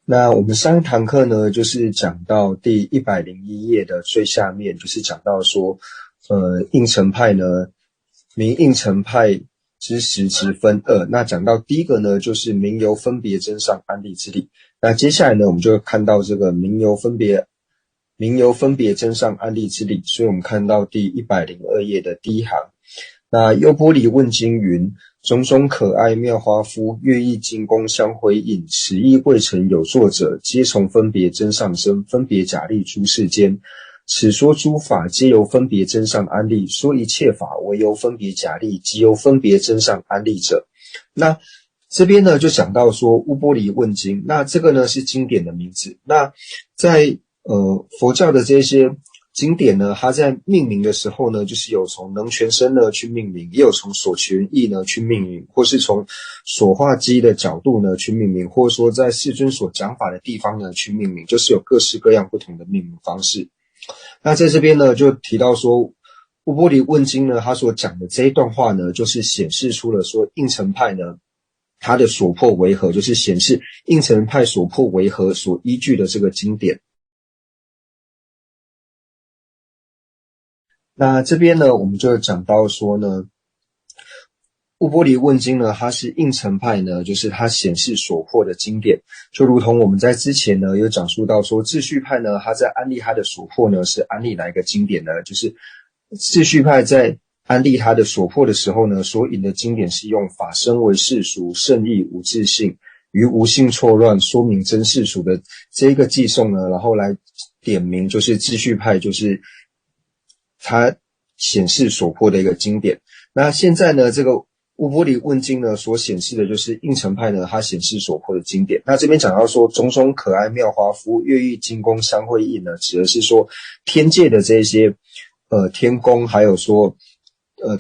那我们上一堂课呢，就是讲到第101页的最下面，就是讲到说，应成派呢，明应成派之实质分二。那讲到第一个呢，就是明由分别真上安立之理。那接下来呢，我们就看到这个明由分别真上安立之理。所以我们看到第102页的第一行。那优波离问经云：种种可爱妙花夫，乐意精工相辉映，此意未曾有作者，皆从分别真上生，分别假立诸世间。此说诸法皆由分别真上安立，说一切法唯由分别假立，即由分别真上安立者。那这边呢就讲到说乌波离问经，那这个呢是经典的名字。那在佛教的这些经典呢，它在命名的时候呢，就是有从能全身呢去命名，也有从所全意呢去命名，或是从所化机的角度呢去命名，或者说在世尊所讲法的地方呢去命名，就是有各式各样不同的命名方式。那在这边呢就提到说乌波离问经呢，他所讲的这一段话呢，就是显示出了说应成派呢他的所破为何，就是显示应成派所破为何所依据的这个经典。那这边呢，我们就讲到说呢，乌波离问经呢，它是应成派呢，就是它显示所破的经典，就如同我们在之前呢有讲述到说，秩序派呢，它在安立它的所破呢，是安立哪一个经典呢？就是秩序派在安立它的所破的时候呢，所引的经典是用法身为世俗，圣义无自性，于无性错乱，说明真世俗的这一个寄颂呢，然后来点名就是秩序派，就是它显示所破的一个经典。那现在呢，这个乌波离问经呢，所显示的就是应成派呢，它显示所破的经典。那这边讲到说，种种可爱妙花夫，乐意精工相辉映呢，指的是说天界的这些天宫，还有说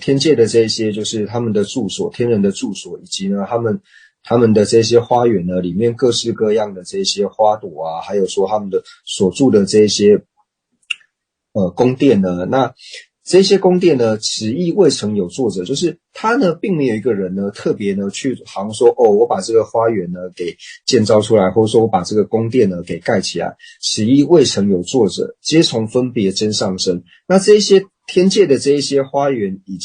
天界的这些就是他们的住所，天人的住所，以及呢他们的这些花园呢，里面各式各样的这些花朵啊，还有说他们的所住的这些宫殿呢，那这些宫殿呢，此意未曾有作者，就是他呢，并没有一个人呢，特别呢去好像说，我把这个花园呢给建造出来，或者说我把这个宫殿呢给盖起来，此意未曾有作者，皆从分别真上生。那这些天界的这一些花园以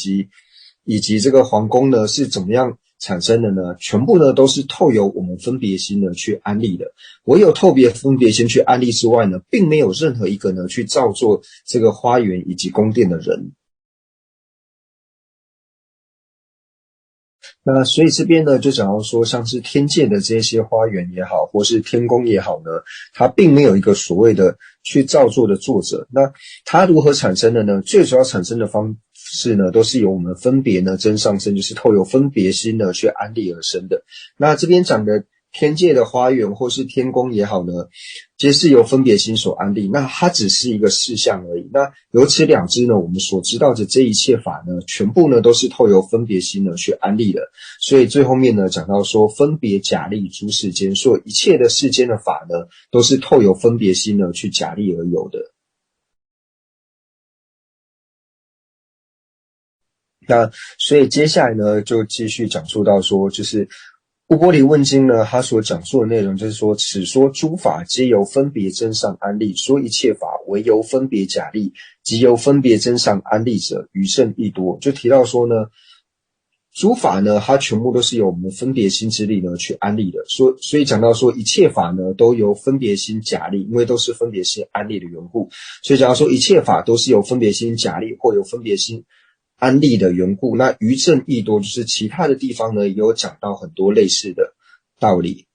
及这个皇宫呢，是怎么样产生的呢？全部呢都是透由我们分别心呢去安立的。唯有透别分别心去安立之外呢，并没有任何一个呢去造作这个花园以及宫殿的人。那所以这边呢，就讲到说，像是天界的这些花园也好，或是天宫也好呢，它并没有一个所谓的去造作的作者。那它如何产生的呢？最主要产生的方式呢，都是由我们分别呢真上生，就是透由分别心呢去安立而生的。那这边讲的天界的花园或是天宫也好呢，皆是由分别心所安立，那它只是一个事项而已。那由此了之呢，我们所知道的这一切法呢，全部呢都是透由分别心呢去安立的。所以最后面呢讲到说，分别假立诸世间，说一切的世间的法呢，都是透由分别心呢去假立而有的。那所以接下来呢，就继续讲述到说，就是乌波离问经呢，他所讲述的内容就是说，此说诸法皆由分别真上安立，说一切法唯由分别假立，即由分别真上安立者，余甚益多。就提到说呢，诸法呢，它全部都是由我们分别心之力呢去安立的。所以讲到说，一切法呢都由分别心假立，因为都是分别心安立的缘故。所以讲到说，一切法都是由分别心假立或由分别心安立的缘故。那余甚益多，就是其他的地方呢也有讲到很多类似的道理。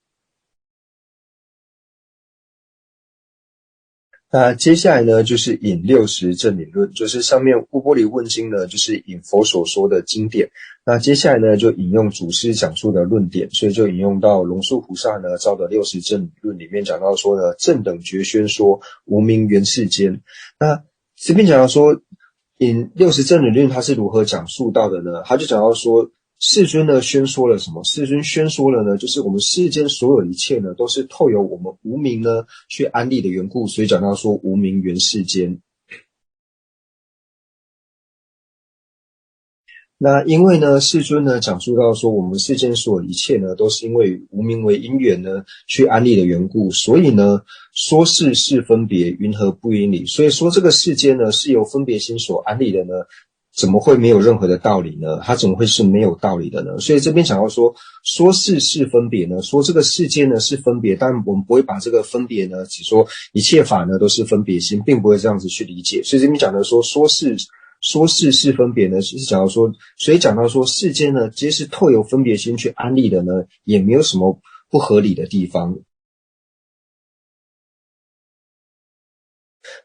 那接下来呢，就是引60正理论，就是上面乌波离问经呢，就是引佛所说的经典。那接下来呢，就引用祖师讲述的论点，所以就引用到龙树菩萨呢造的60正理论里面讲到说呢，正等觉宣说无明缘世间。那这边讲到说，引60正理论它是如何讲述到的呢？他就讲到说，世尊呢宣说了什么？世尊宣说了呢，就是我们世间所有一切呢，都是透由我们无明呢去安立的缘故，所以讲到说无明缘世间。那因为呢，世尊呢讲述到说，我们世间所有一切呢，都是因为无明为因缘呢去安立的缘故，所以呢，说是是分别，云何不因理？所以说这个世间呢是由分别心所安立的呢，怎么会没有任何的道理呢？它怎么会是没有道理的呢？所以这边讲到说，说是是分别呢，说这个世间呢是分别，但我们不会把这个分别呢，只说一切法呢都是分别心，并不会这样子去理解。所以这边讲的说是是分别呢，是讲到说，所以讲到说世间呢，皆是透由分别心去安立的呢，也没有什么不合理的地方。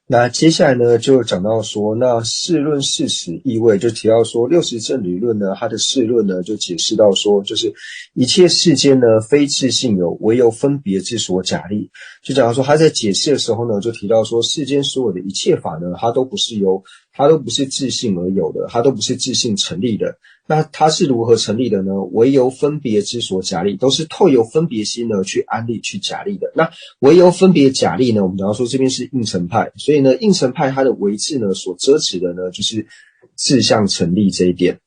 那接下来呢，就讲到说，那世论事实意味，就提到说60正理论呢，它的世论呢，就解释到说，就是一切世间呢，非自性有，唯有分别之所假立。就讲到说，他在解释的时候呢，就提到说，世间所有的一切法呢，它都不是自性而有的，它都不是自性成立的。那它是如何成立的呢？唯由分别之所假立，都是透由分别心呢去安立、去假立的。那唯由分别假立呢，我们讲到说这边是应成派，所以呢，应成派它的唯字呢所遮止的呢，就是自相成立这一点。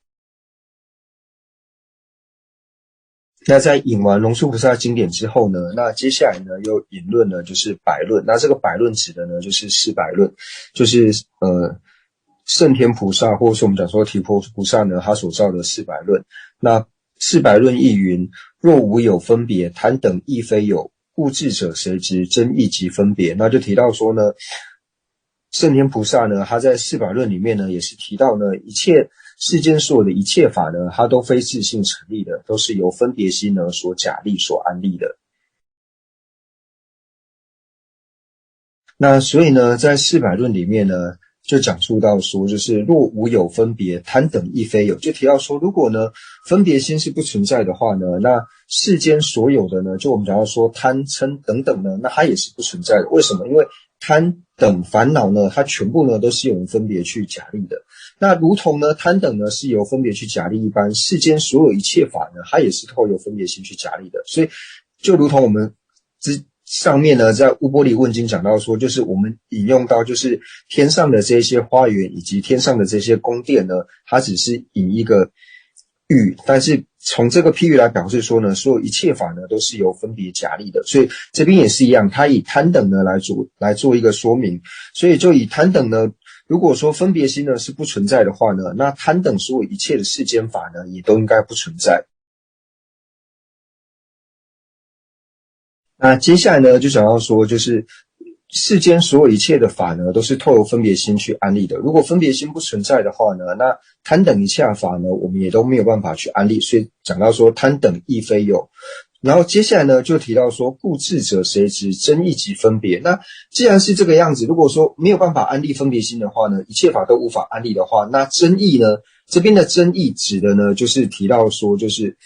那在引完龙树菩萨经典之后呢，那接下来呢又引论呢就是百论。那这个百论指的呢就是四百论，就是圣天菩萨或者是我们讲说提婆菩萨呢他所造的四百论。那四百论亦云：若无有分别，谈等亦非有，故智者谁知？真义即分别。那就提到说呢，圣天菩萨呢他在四百论里面呢也是提到呢，一切世间所有的一切法呢，它都非自性成立的，都是由分别心呢所假立、所安立的。那所以呢，在四百论里面呢，就讲述到说，就是若无有分别，贪等亦非有。就提到说，如果呢分别心是不存在的话呢，那世间所有的呢，就我们讲到说贪嗔等等呢，那它也是不存在的。为什么？因为贪等烦恼呢，它全部呢都是由分别去假立的。那如同呢贪等呢是由分别去假立一般，世间所有一切法呢，它也是透由分别心去假立的。所以就如同我们上面呢，在乌波离问经讲到说，就是我们引用到，就是天上的这些花园以及天上的这些宫殿呢，它只是以一个喻，但是从这个譬喻来表示说呢，所有一切法呢都是由分别假立的，所以这边也是一样，它以贪等呢来做一个说明，所以就以贪等呢，如果说分别心呢是不存在的话呢，那贪等所有一切的世间法呢也都应该不存在。那接下来呢，就讲到说，就是世间所有一切的法呢，都是透由分别心去安立的。如果分别心不存在的话呢，那贪等一切法呢，我们也都没有办法去安立。所以讲到说，贪等亦非有。然后接下来呢，就提到说，故智者谁知？真义即分别。那既然是这个样子，如果说没有办法安立分别心的话呢，一切法都无法安立的话，那真义呢？这边的真义指的呢，就是提到说，就是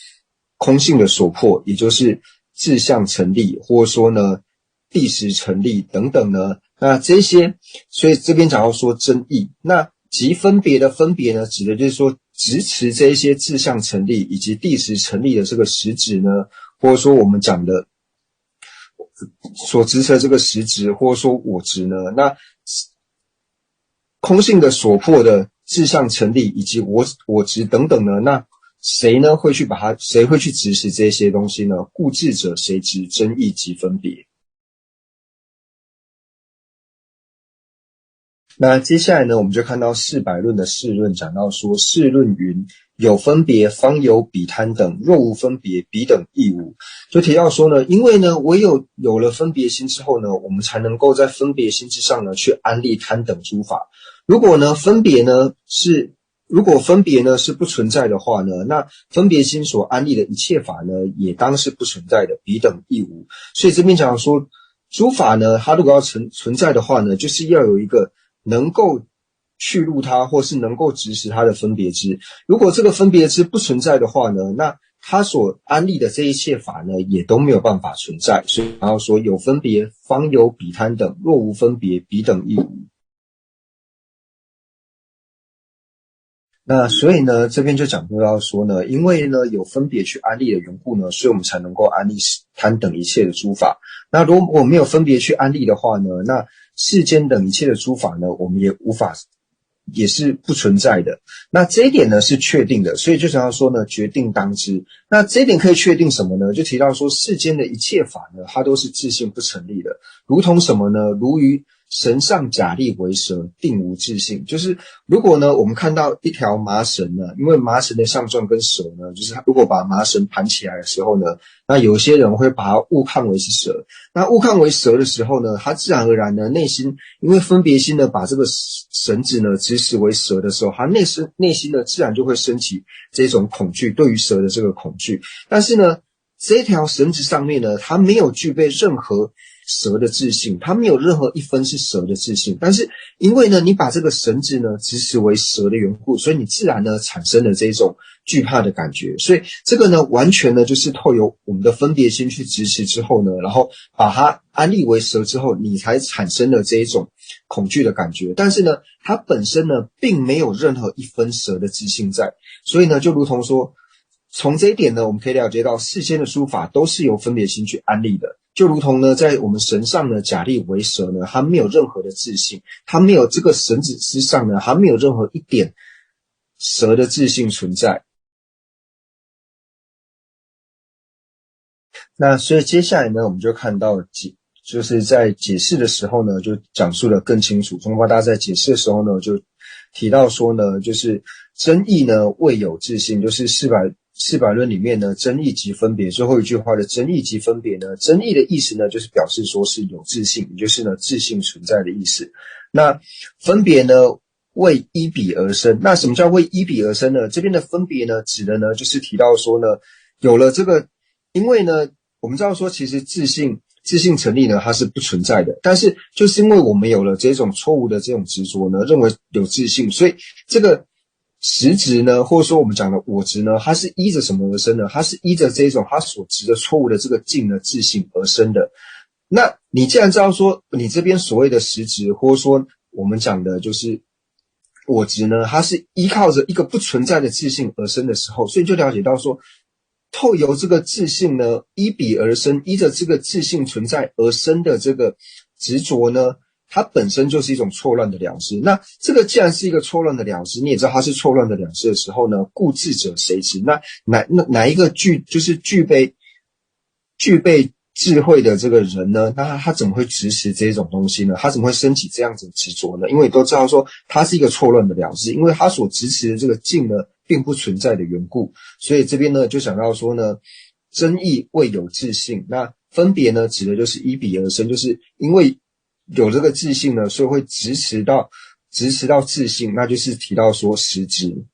空性的所破，也就是自相成立，或者说呢地识成立等等呢，那这些，所以这边讲到说真义，那即分别的分别呢，指的就是说执持这一些自相成立以及地识成立的这个实质呢，或者说我们讲的所执持的这个实质，或者说我执呢，那空性的所破的自相成立以及我执等等呢，那谁会去执持这些东西呢？故智者谁知？真义即分别。那接下来呢，我们就看到四百论的释论，讲到说，释论云：有分别，方有彼贪等；若无分别，彼等亦无。就提到说呢，因为呢，唯有了分别心之后呢，我们才能够在分别心之上呢，去安立贪等诸法。如果分别呢是不存在的话呢，那分别心所安立的一切法呢，也当是不存在的，彼等亦无。所以这边讲说，诸法呢，它如果要存在的话呢，就是要有一个能够去入它，或是能够执持它的分别支。如果这个分别支不存在的话呢，那它所安立的这一切法呢，也都没有办法存在。所以然后说，有分别，方有彼贪等；若无分别，彼等亦无。那所以呢，这边就讲到说呢，因为呢有分别去安立的缘故呢，所以我们才能够安立贪等一切的诸法。那如果没有分别去安立的话呢，那世间等一切的诸法呢，我们也无法也是不存在的。那这一点呢是确定的，所以就想要说呢，决定当知。那这一点可以确定什么呢？就提到说世间的一切法呢，它都是自性不成立的，如同什么呢？如于绳上假立为蛇，定无自性。就是如果呢，我们看到一条麻绳呢，因为麻绳的相状跟蛇呢，就是如果把麻绳盘起来的时候呢，那有些人会把它误看为是蛇。那误看为蛇的时候呢，他自然而然呢，内心因为分别心呢，把这个绳子呢指使为蛇的时候，他内心呢自然就会升起这种恐惧，对于蛇的这个恐惧。但是呢，这条绳子上面呢，它没有具备任何蛇的自性，它没有任何一分是蛇的自性。但是因为呢，你把这个绳子呢指使为蛇的缘故，所以你自然呢产生了这种惧怕的感觉。所以这个呢，完全呢就是透由我们的分别心去指使之后呢，然后把它安立为蛇之后，你才产生了这一种恐惧的感觉。但是呢，它本身呢并没有任何一分蛇的自性在。所以呢，就如同说，从这一点呢，我们可以了解到世间的诸法都是由分别心去安立的。就如同呢，在我们绳上呢，假立为蛇呢，它没有任何的自性，它没有这个绳子之上呢，它没有任何一点蛇的自性存在。那所以接下来呢，我们就看到就是在解释的时候呢，就讲述得更清楚。中华大在解释的时候呢，就提到说呢，就是真义呢未有自性，就是四百论里面呢，真义即分别最后一句话的真义即分别呢，真义的意思呢，就是表示说是有自性，也就是呢自性存在的意思。那分别呢为依彼而生，那什么叫为依彼而生呢？这边的分别呢，指的呢就是提到说呢，有了这个，因为呢我们知道说其实自性成立呢，它是不存在的，但是就是因为我们有了这种错误的这种执着呢，认为有自性，所以这个实执呢，或者说我们讲的我执呢，它是依着什么而生的？它是依着这种它所执的错误的这个境的自性而生的。那你既然知道说你这边所谓的实执，或者说我们讲的就是我执呢，它是依靠着一个不存在的自性而生的时候，所以就了解到说，透由这个自性呢，依彼而生，依着这个自性存在而生的这个执着呢，它本身就是一种错乱的了知。那这个既然是一个错乱的了知，你也知道它是错乱的了知的时候呢，故智者谁知？那哪一个就是具备智慧的这个人呢，那他怎么会执持这种东西呢？他怎么会升起这样子的执着呢？因为都知道说他是一个错乱的了知，因为他所执持的这个境呢并不存在的缘故。所以这边呢就想到说呢，真义未有自性，那分别呢指的就是依彼而生，就是因为有这个自性呢，所以会执持到自性，那就是提到说实执。